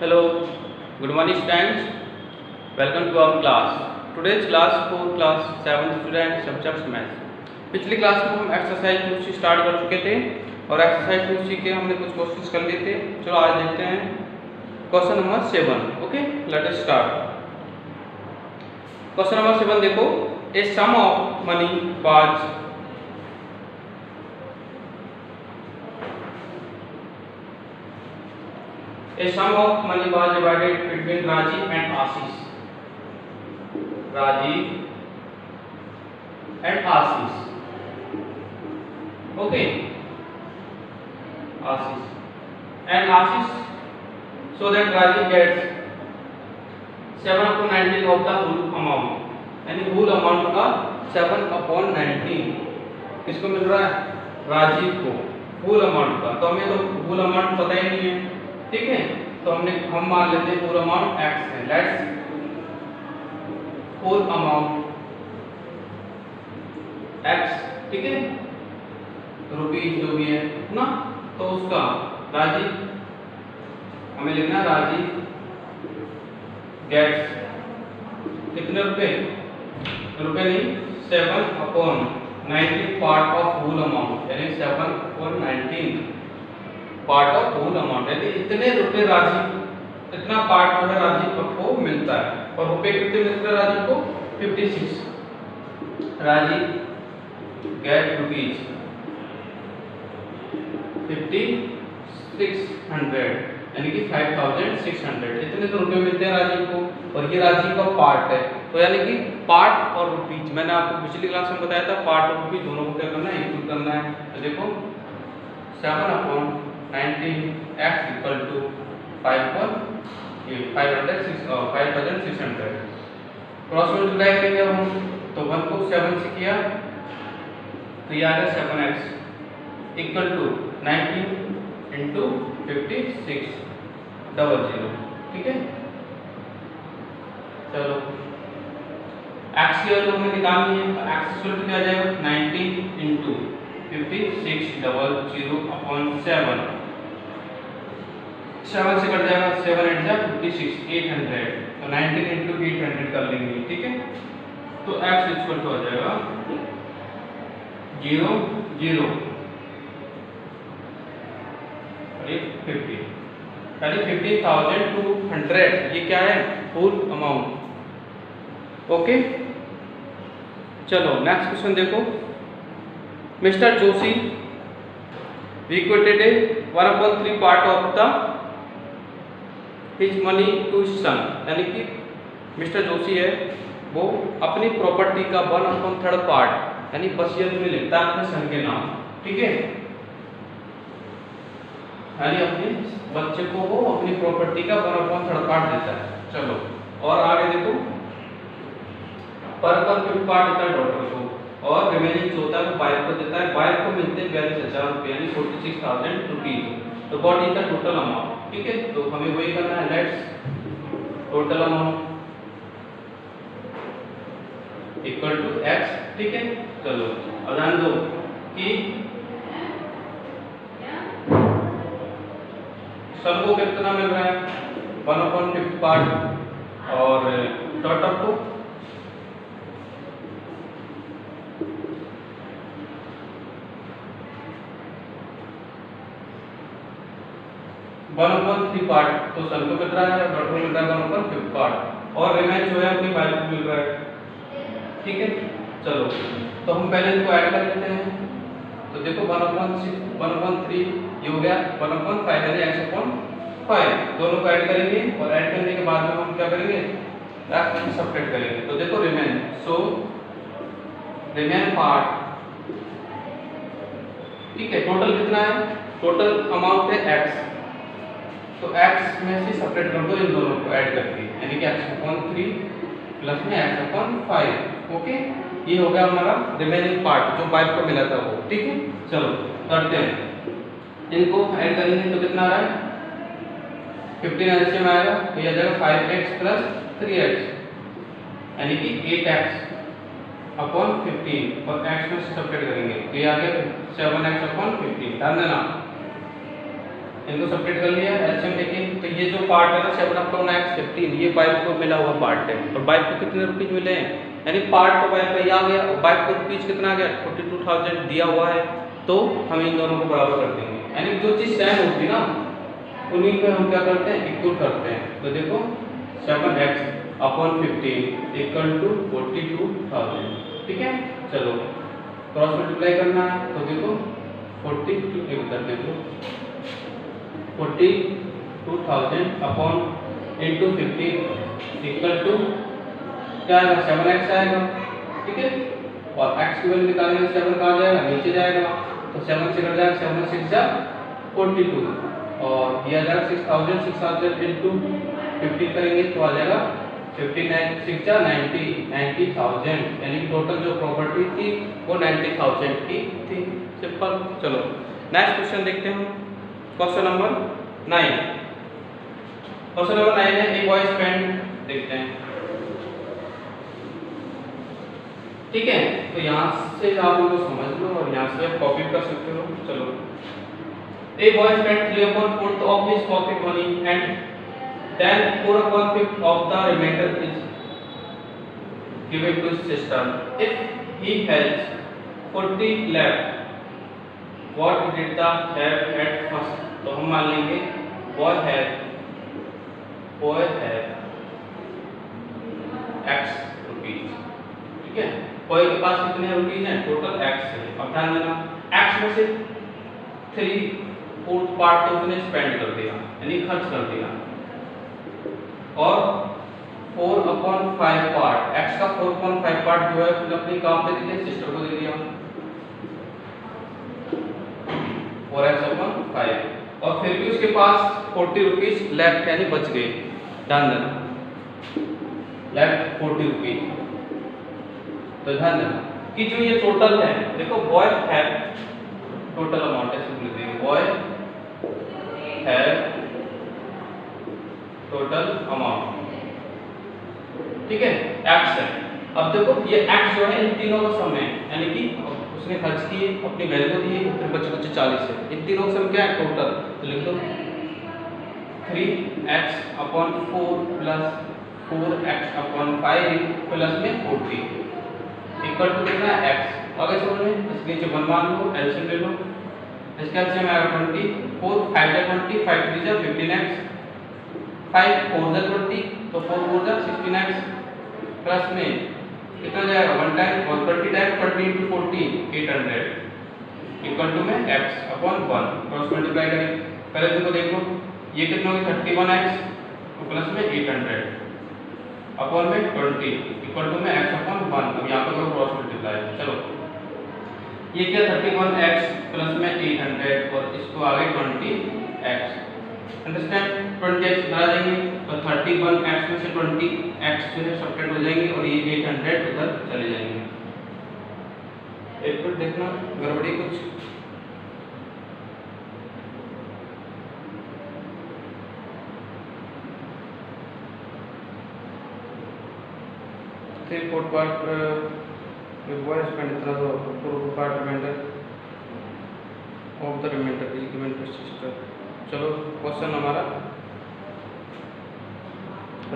Hello, good morning students. Welcome to our class. Today's class for class 7th student subject math. पिछली class में हम exercise 2C start कर चुके थे और एक्सरसाइज 2C के हमने कुछ क्वेश्चंस कर लिए थे। चलो आज देखते हैं question number 7। Okay, let us start. Question number 7 देखो, a sum of money was A sum of money was divided between Rajiv and Ashish. Rajiv and Ashish. Okay. Ashish. And Ashish, so that Rajiv gets 7/19 of the whole amount. यानी whole amount का 7/19 किसको मिल रहा है? राजीव को whole amount का। तो हमें तो whole amount पता ही नहीं है, ठीक है। तो हम मान लेते हैं फुल अमाउंट x है। लेट्स फुल अमाउंट x, ठीक है, रुपीज जो भी है ना। तो उसका राजीव हमें लिखना है, राजीव गेट्स कितने रुपए नहीं 7/19 पार्ट ऑफ होल अमाउंट, यानी 7/19 पार्ट ऑफ होल अमाउंट, यानी इतने रुपए राजीव, इतना पार्ट जो है राजीव को मिलता है। और रुपए कितने मिलते हैं राजीव को? 56। राजीव गेट रुपीज 5600, यानी कि 5600 इतने तो रुपए मिलते हैं राजीव को। और ये राजीव का पार्ट है, तो यानी कि पार्ट और रुपीज मैंने आपको पिछली क्लास में बताया था, पार्ट और रुपीज दोनों को क्या करना है, इक्वल करना है। तो देखो 7/19 x equal to 5600 cross multiply करेंगे अब हम। तो 1 को 7 से किया तो ये आ गया 7x इक्वल टू 19 इंटू 5600, ठीक है। चलो x की वैल्यू हमें निकालनी है, तो x इक्वल टू क्या आ जाएगा 19 इंटू 5600/7 7 से कट जाएगा, 7 8 जा 56 800, तो 19 इंटू 800 कर लेंगे, ठीक है। तो x इक्वल टू आ जाएगा 0 0 और 50, यानी 15,200 ये क्या है, फुल अमाउंट। ओके, चलो नेक्स्ट क्वेश्चन देखो। Mister Joshi bequeathed 1/3 part of the his money to son, यानी कि मिस्टर जोशी है वो अपनी प्रॉपर्टी का 1/3 पार्ट यानी वसीयत में लिखता है अपने सन के नाम, ठीक है। यानी अपने बच्चे को वो अपनी प्रॉपर्टी का 1/3 पार्ट देता है। चलो और आगे देखो, पर 5 पार्ट देता है डॉटर को, और रिमेनिंग जो होता है वो वाइफ को देता है। वाइफ को मिलते हैं 42,000 रुपये, यानी 46,000 रुपीज। तो what is the total amount, ठीक है। तो हमें वही करना है, let's total amount equal to x, ठीक है। चलो अब ध्यान दो कि सबको कितना मिल रहा है 1/5 पार्ट, और डॉटर को 1/3 पार्ट। तो सन को मिल रहा है, डॉटर को मिल रहा है 1/5 पार्ट, और रिमेन जो है अपनी वाइफ को मिल रहा है, ठीक है। चलो तो हम पहले इनको ऐड कर लेते हैं। तो देखो 1/3 ये हो गया 1/5 यानी x/5, दोनों को ऐड करेंगे और ऐड करने के बाद में हम क्या करेंगे, x में सब्ट्रैक्ट करेंगे। तो देखो रिमेन, सो रिमेन पार्ट, ठीक है। टोटल कितना है, टोटल अमाउंट है x, तो x में से सब्ट्रैक्ट कर दो इन दोनों को ऐड करके, यानी कि x/3 प्लस में x/5। ओके, ये हो गया हमारा रिमेनिंग पार्ट जो वाइफ को मिला था वो, ठीक है। चलो करते हैं, इनको ऐड करेंगे तो कितना आ रहा है 15 ऐसे में आएगा, तो ये आ जाएगा 5x प्लस 3x, यानी कि 8x/15, और x में से सब्ट्रैक्ट करेंगे तो ये आ गया 7x/15। ध्यान देना इनको सेपरेट कर लिया, एलसीएम लेके। तो ये जो पार्ट है ना 7/x15, ये बाइक को मिला हुआ पार्ट है, और बाइक को कितने रुपीज मिले हैं, यानी पार्ट तो बाइक का आ गया, और बाइक को रुपीज कितना आ गया 42,000 दिया हुआ है। तो हम इन दोनों को बराबर कर देंगे, यानी जो चीज़ सेम होती ना उन्हीं पे हम क्या करते हैं, इक्वल करते हैं। तो देखो 7x/15 = 42,000, ठीक है। चलो क्रॉस मल्टीप्लाई करना है, तो देखो 42,000 देखो 42,000 अपॉन इंटू 15 = क्या आएगा, 7x आएगा, ठीक है। और x की वैल्यू निकालने में 7 कहाँ जाएगा, नीचे जाएगा, तो 7 से कट जाएगा, 7 6 जा 42, और ये आ जाएगा 6,000 इंटू 15 करेंगे तो आ जाएगा 59 6 जा 90,000, यानी टोटल जो प्रॉपर्टी थी वो 90,000 की थी। सिंपल। चलो नेक्स्ट क्वेश्चन देखते हैं हम, क्वेश्चन नंबर 9। क्वेश्चन नंबर 9 है ए बॉय स्पेंड, देखते हैं, ठीक है। तो यहाँ से आप लोग समझ लो और यहाँ से आप कॉपी कर सकते हो। चलो A boy spent 3/4 of his pocket money and then 4/5 of the remainder is given to his sister. If he has 40 left, what did the have at first? तो हम मान लेंगे boy had x रुपीज, ठीक है। boy के पास कितने rupees हैं, total x है। अब ध्यान देना x में से 3/4 पार्ट तो उसने स्पेंड कर दिया, यानी खर्च कर दिया, और 4/5 पार्ट, x का 4/5 पार्ट जो है उसने अपनी काम पे दे दिया, सिस्टर को दे दिया 4x/5, और फिर भी उसके पास 40 रुपीज लेफ्ट, यानी बच गए। ध्यान देना लेफ्ट 40 रुपीज। तो ध्यान देना कि जो ये टोटल है, देखो बॉय है टोटल अमाउंट है, सिंपली देंगे बॉय है टोटल अमाउंट, ठीक है, x है। अब देखो ये x जो है इन तीनों का सम है, यानी कि उसने खर्च किए, अपनी वैल्यू को दिए, फिर बचे 40 है, इन तीनों का सम क्या है, टोटल। तो लिख दो 3x/4 प्लस 4x/5 प्लस में 40 इक्वल टू कितना है x। आगे समझ में, इसके नीचे 1 मान लो, एलसीएम ले लो, इसका एलसीएम आएगा 20, 4 5 जा 20, 5 3 जा 15x, 5 4 जा 20, तो 4 4 जा 16x, प्लस में कितना जाएगा 1 टाइम, और 20 टाइम 20 × 40 800 इक्वल टू में x/1 क्रॉस मल्टीप्लाई करें। पहले देखो ये कितना होगा 31x प्लस में 800 अपॉन में 20 इक्वल टू में x/1। अब यहाँ पे करो क्रॉस मल्टीप्लाई। चलो ये क्या 31x प्लस में 800, और इसको आगे 20x, अंडरस्टैंड। 20x इधर आ जाएंगे, तो 31x में से 20x जो है सब्ट्रैक्ट हो जाएंगे, और ये 800 उधर चले जाएंगे। एक मिनट देखना गड़बड़ी कुछ, फोर्थ पार्ट बॉय स्पेंड इतना, तो fourth part remainder of the remainder is given to sister. चलो क्वेश्चन हमारा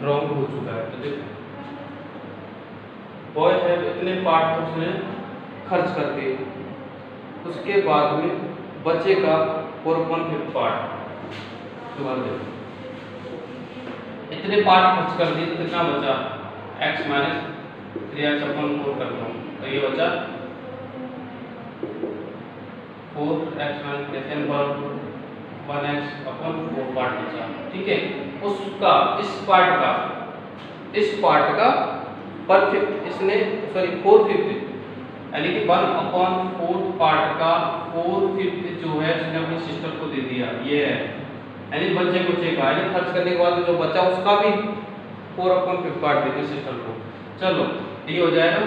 रॉन्ग हो चुका है। तो देखो बॉय है इतने पार्ट तो उसने खर्च कर दिए, उसके बाद में बचेगा 4/5 पार्ट। दोबारा देखो इतने पार्ट खर्च कर दिए तो कितना बचा, x - 3x/4 करता हूँ, तो ये बचा 4x - 1x/4 पार्ट बचा, ठीक है। उसका इस पार्ट का 1/5 इसने, सॉरी 4/5, यानी कि 1/4 पार्ट का 4/5 जो है इसने अपनी सिस्टर को दे दिया, ये है, यानी बचेगा, यानी खर्च करने के बाद जो बचा उसका भी 4/5 पार्ट दे दी सिस्टर को। चलो ये हो जाएगा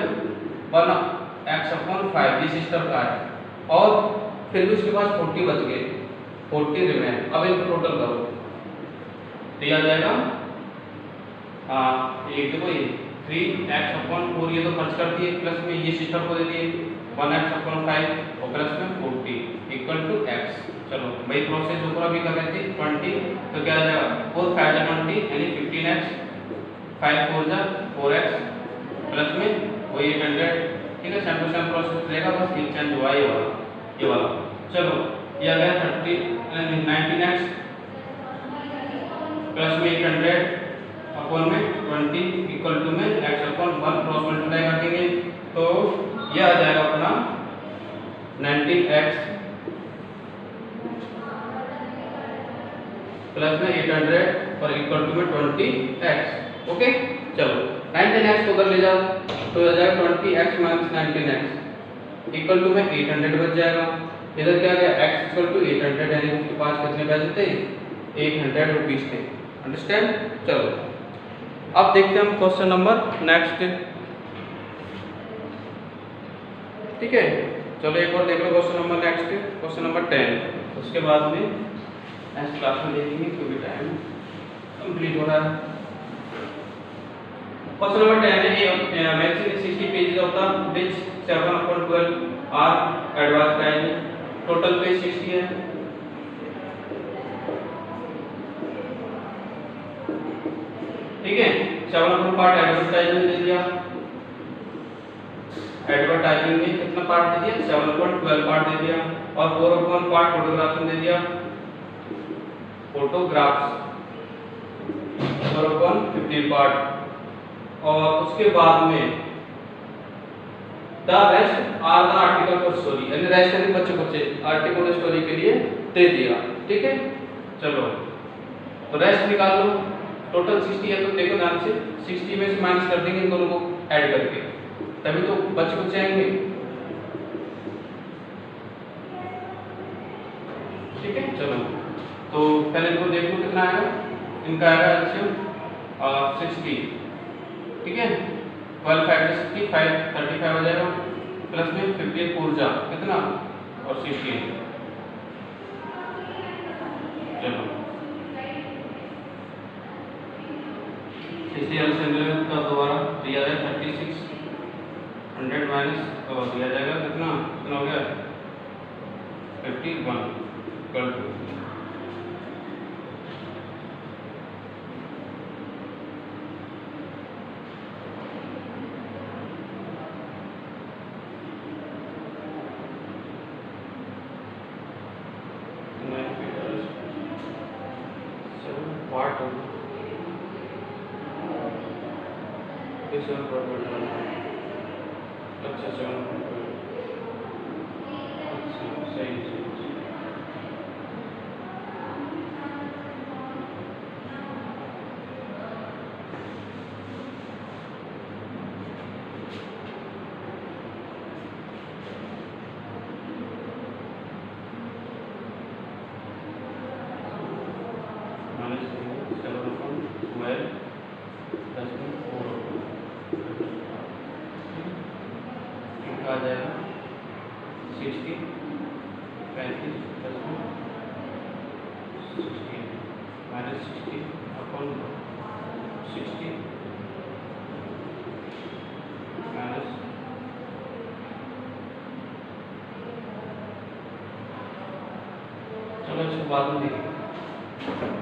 1x/5, ये सिस्टर का है, और फिर भी उसके पास 40 बच गए, 40 रिमेन। अब इनको टोटल करो तो ये आ जाएगा, हाँ ये देखो ये 3x/4, ये तो खर्च कर दिए, प्लस में ये सिस्टर को दे दिए 1x अपॉन 5 और प्लस में 40 इक्वल टू x। चलो भाई प्रोसेस ऊपर अभी कर रहे थे 20, तो क्या आ जाएगा 4 5 जा 20 यानी 15x, 5 4 जा 4x प्लस में वही 800। ठीक है, सेम टू सेम प्रोसेस रहेगा, बस एक चेंज हुआ ये वाला। चलो ये आ गया 19x प्लस में 800 अपॉन में 20 इक्वल टू में x अपॉन 1 क्रॉस मल्टीप्लाई कर देंगे तो ये आ जाएगा अपना 19x प्लस में 800 और इक्वल टू में 20x। ओके, चलो 19x को उधर ले जाओ तो आ जाएगा 20x minus 19x equal to में 800 बच जाएगा। इधर क्या गया x इक्वल टू 800 यानी उसके पास कितने पैसे थे 800 रुपीस थे। अंडरस्टैंड। चलो अब देखते हैं हम क्वेश्चन नंबर नेक्स्ट। ठीक है, चलो एक और देख लो question number next, question number 10। उसके बाद में नेक्स्ट क्लास में देखेंगे क्योंकि टाइम कंप्लीट हो रहा है। क्वेश्चन नंबर 10 है maximum 60 pages of the which 7/12 are advance time, total page 60 है। ठीक है, 7 पार्ट एडवर्टाइजमेंट दे दिया, एडवर्टाइजिंग में कितना पार्ट दे दिया 7/12 पार्ट दे दिया, और 4/1 पार्ट फोटोग्राफ्स में दे दिया, फोटोग्राफ्स 4/15 पार्ट। और उसके बाद में the rest are the article for story, यानी रेस्ट यानी बच्चे आर्टिकल स्टोरी के लिए दे दिया। ठीक है, चलो तो रेस्ट निकाल लो। टोटल 60 है तो देखो ध्यान से 60 में से माइनस कर देंगे इन दोनों को ऐड करके, तभी तो बच कुछ आएंगे। ठीक है, चलो तो पहले इनको देख लो कितना आएगा। इनका आएगा एलसीएम 60। ठीक है, 12 5 60 5 35 हो जाएगा, प्लस में 15 ऊर्जा कितना और 16। चलो इसी एलसीएम का दोबारा दिया जाए 36 100 माइनस और दिया जाएगा कितना हो गया 51 इक्वल टू पार्ट होगा अच्छा सही आ जाएगा 60 35 16 माइनस 60 अपॉन 60 माइनस चलो इसको बाद में देखेंगे।